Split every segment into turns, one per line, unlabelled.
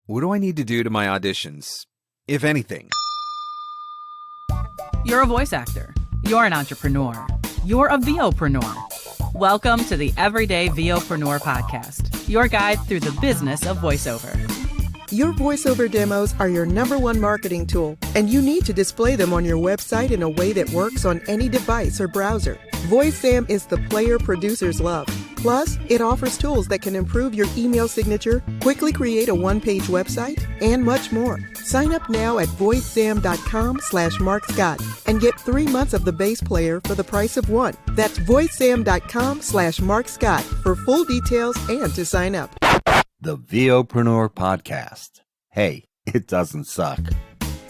What do I need to do to my auditions, if anything?
You're a voice actor. You're an entrepreneur. You're a VOPRENEUR. Welcome to the Everyday VOPRENEUR podcast, your guide through the business of voiceover.
Your voiceover demos are your #1 marketing tool, and you need to display them on your website in a way that works on any device or browser. VoiceSam is the player producers love. Plus, it offers tools that can improve your email signature, quickly create a one-page website, and much more. Sign up now at voicesam.com/markscott and get 3 months of the base player for the price of one. That's voicesam.com/markscott for full details and to sign up.
The VOPRENEUR podcast. Hey, it doesn't suck.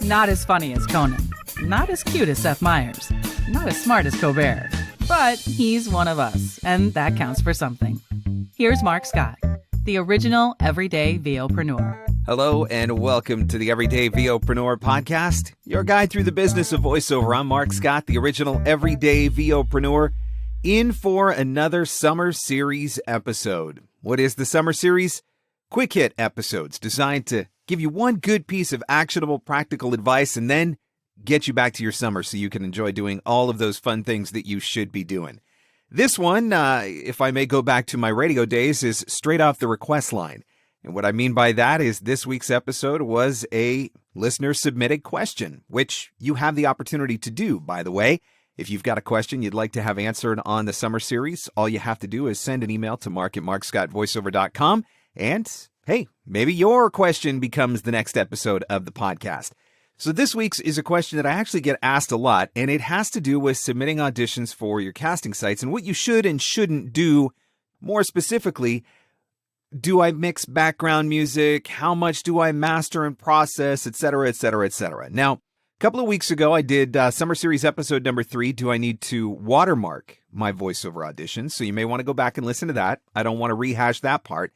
Not as funny as Conan. Not as cute as Seth Meyers. Not as smart as Colbert. But he's one of us, and that counts for something. Here's Mark Scott, the original Everyday VOPRENEUR.
Hello and welcome to the Everyday VOpreneur podcast, your guide through the business of voiceover. I'm Mark Scott, the original Everyday VOpreneur, in for another summer series episode. What is the summer series? Quick hit episodes designed to give you one good piece of actionable, practical advice and then get you back to your summer so you can enjoy doing all of those fun things that you should be doing. This one, if I may go back to my radio days, is straight off the request line. And what I mean by that is this week's episode was a listener-submitted question, which you have the opportunity to do, by the way. If you've got a question you'd like to have answered on the summer series, all you have to do is send an email to mark@markscottvoiceover.com. And, hey, maybe your question becomes the next episode of the podcast. So this week's is a question that I actually get asked a lot, and it has to do with submitting auditions for your casting sites and what you should and shouldn't do. More specifically, do I mix background music? How much do I master and process, etc., etc., etc.? Now, a couple of weeks ago, I did Summer Series episode number 3, Do I Need to Watermark My Voiceover Auditions? So you may want to go back and listen to that. I don't want to rehash that part.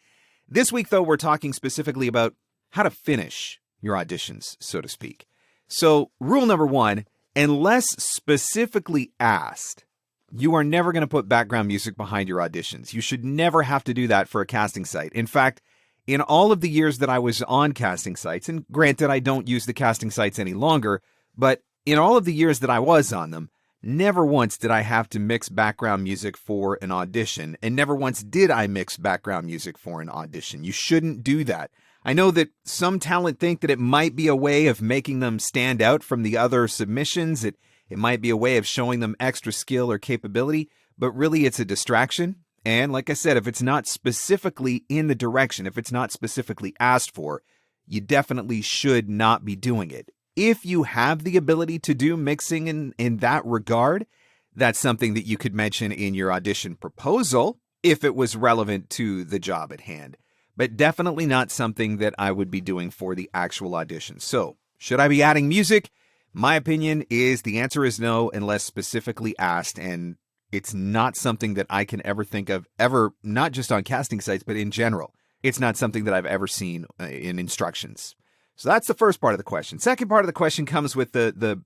This week, though, we're talking specifically about how to finish your auditions, so to speak. So rule number 1, unless specifically asked, you are never going to put background music behind your auditions. You should never have to do that for a casting site. In fact, in all of the years that I was on casting sites, and granted, I don't use the casting sites any longer, but in all of the years that I was on them, never once did I have to mix background music for an audition, and never once did I mix background music for an audition. You shouldn't do that. I know that some talent think that it might be a way of making them stand out from the other submissions. It might be a way of showing them extra skill or capability, but really it's a distraction. And like I said, if it's not specifically in the direction, if it's not specifically asked for, you definitely should not be doing it. If you have the ability to do mixing in that regard, that's something that you could mention in your audition proposal if it was relevant to the job at hand. But definitely not something that I would be doing for the actual audition. So, should I be adding music? My opinion is the answer is no, unless specifically asked, and it's not something that I can ever think of, ever, not just on casting sites, but in general. It's not something that I've ever seen in instructions. So that's the first part of the question. Second part of the question comes with the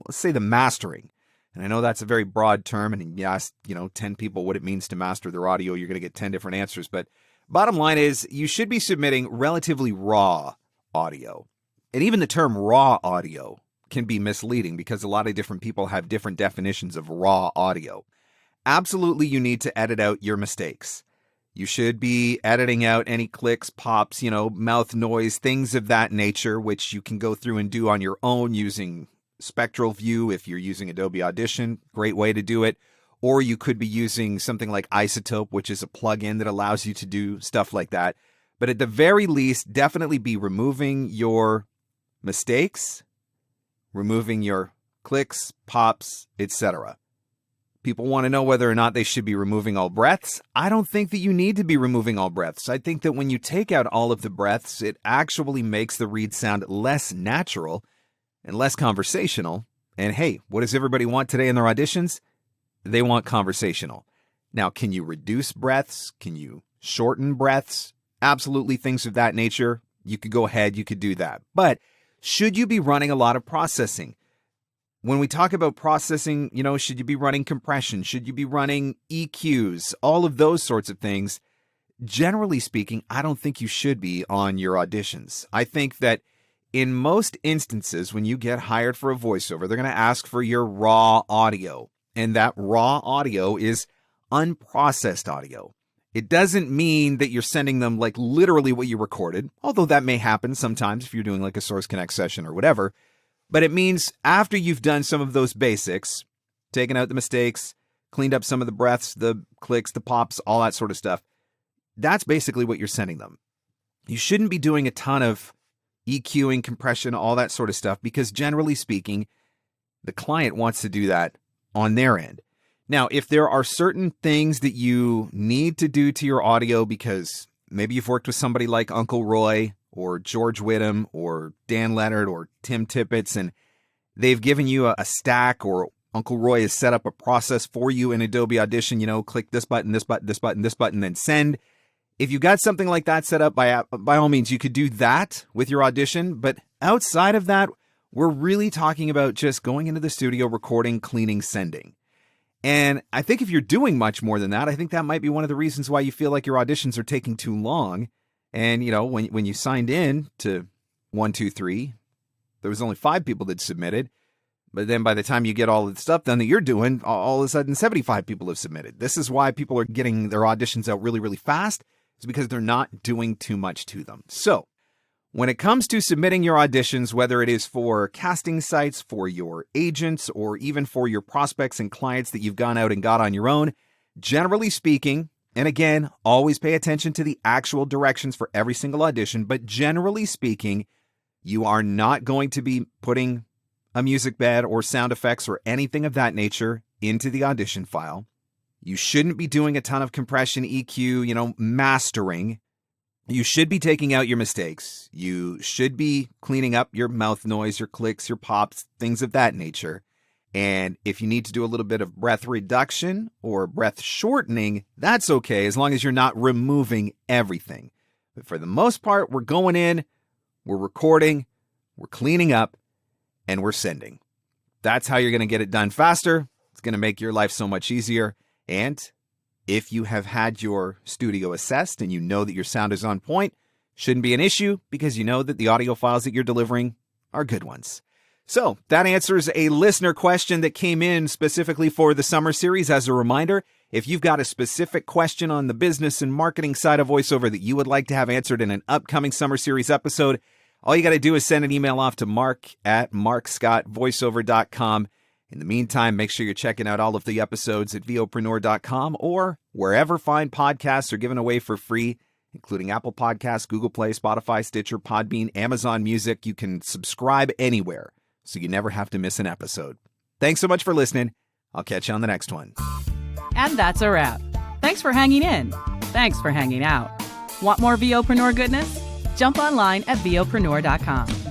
let's say the mastering. And I know that's a very broad term, and you ask, 10 people what it means to master their audio, you're going to get 10 different answers, but bottom line is you should be submitting relatively raw audio. And even the term raw audio can be misleading because a lot of different people have different definitions of raw audio. Absolutely, you need to edit out your mistakes. You should be editing out any clicks, pops, mouth noise, things of that nature, which you can go through and do on your own using Spectral View if you're using Adobe Audition. Great way to do it. Or you could be using something like Isotope, which is a plugin that allows you to do stuff like that. But at the very least, definitely be removing your mistakes, removing your clicks, pops, etc. People want to know whether or not they should be removing all breaths. I don't think that you need to be removing all breaths. I think that when you take out all of the breaths, it actually makes the read sound less natural and less conversational. And hey, what does everybody want today in their auditions? They want conversational. Now, can you reduce breaths? Can you shorten breaths? Absolutely, things of that nature. You could go ahead, you could do that. But should you be running a lot of processing? When we talk about processing, should you be running compression? Should you be running EQs? All of those sorts of things. generally speaking, I don't think you should be on your auditions. I think that in most instances, when you get hired for a voiceover, they're going to ask for your raw audio. And that raw audio is unprocessed audio. It doesn't mean that you're sending them like literally what you recorded, although that may happen sometimes if you're doing like a Source Connect session or whatever. But it means after you've done some of those basics, taken out the mistakes, cleaned up some of the breaths, the clicks, the pops, all that sort of stuff, that's basically what you're sending them. You shouldn't be doing a ton of EQing, compression, all that sort of stuff, because generally speaking, the client wants to do that on their end. Now, if there are certain things that you need to do to your audio because maybe you've worked with somebody like Uncle Roy or George Whittam or Dan Leonard or Tim Tippett, and they've given you a stack, or Uncle Roy has set up a process for you in Adobe Audition, click this button, this button, this button, this button, then send. If you got something like that set up, by all means, you could do that with your audition. But outside of that, we're really talking about just going into the studio, recording, cleaning, sending. And I think if you're doing much more than that, I think that might be one of the reasons why you feel like your auditions are taking too long. And, when you signed in to 1, 2, 3, there was only 5 people that submitted. But then by the time you get all of the stuff done that you're doing, all of a sudden 75 people have submitted. This is why people are getting their auditions out really, really fast. It's because they're not doing too much to them. So when it comes to submitting your auditions, whether it is for casting sites, for your agents, or even for your prospects and clients that you've gone out and got on your own, generally speaking, and again, always pay attention to the actual directions for every single audition, but generally speaking, you are not going to be putting a music bed or sound effects or anything of that nature into the audition file. You shouldn't be doing a ton of compression, EQ, mastering. You should be taking out your mistakes. You should be cleaning up your mouth noise, your clicks, your pops, things of that nature. And if you need to do a little bit of breath reduction or breath shortening, that's okay, as long as you're not removing everything. But for the most part, we're going in, we're recording, we're cleaning up, and we're sending. That's how you're going to get it done faster. It's going to make your life so much easier. And if you have had your studio assessed and you know that your sound is on point, shouldn't be an issue because you know that the audio files that you're delivering are good ones. So that answers a listener question that came in specifically for the summer series. As a reminder, if you've got a specific question on the business and marketing side of voiceover that you would like to have answered in an upcoming summer series episode, all you got to do is send an email off to mark@markscottvoiceover.com. In the meantime, make sure you're checking out all of the episodes at VOPRENEUR.com or wherever fine podcasts are given away for free, including Apple Podcasts, Google Play, Spotify, Stitcher, Podbean, Amazon Music. You can subscribe anywhere so you never have to miss an episode. Thanks so much for listening. I'll catch you on the next one.
And that's a wrap. Thanks for hanging in. Thanks for hanging out. Want more VOpreneur goodness? Jump online at VOPRENEUR.com.